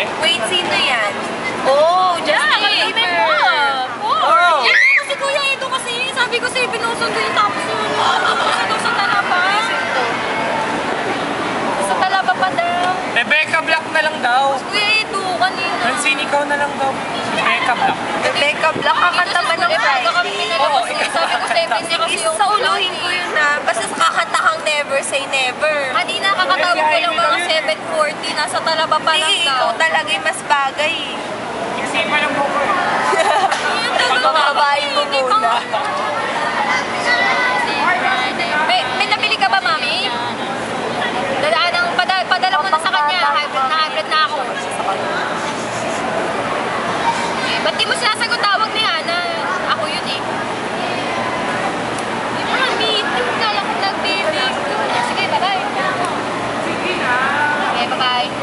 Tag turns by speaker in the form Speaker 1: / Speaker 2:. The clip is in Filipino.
Speaker 1: babae?
Speaker 2: Wait, sino yan? Oh, Justin Bieber.
Speaker 1: Oh!
Speaker 3: Kasi Kuya Edo kasi, sabi ko sa'yo, pinusundo yung tapos yun. Pinusundo sa talaba. Sa talaba pa daw.
Speaker 1: Rebecca Black na lang daw.
Speaker 3: Kuya Edo, kanina.
Speaker 1: Francine, ikaw na lang daw. Rebecca Black.
Speaker 2: Rebecca Black, kakanta ba ng Friday?
Speaker 3: Sabi ko sa'yo, hindi kasi yung...
Speaker 2: Sa uluhin ko yun na, basta kakanta kang Never Say Never.
Speaker 3: Kanina kakatawag ko lang mga 7:40, nasa talaba pa lang
Speaker 2: Hindi,
Speaker 3: daw.
Speaker 2: ikaw talaga yung mas bagay.
Speaker 1: Kasi pa lang po ko.
Speaker 2: Pagbababae mo muna.
Speaker 3: May nabili ka ba, Mami? Padala mo na sa kanya. Hybrid na ako. Ba't di mo sinasagot tawag ni Hana? Ako yun eh. Meeting. Kala ko nag-meeting. Sige, bye-bye. Okay, bye-bye.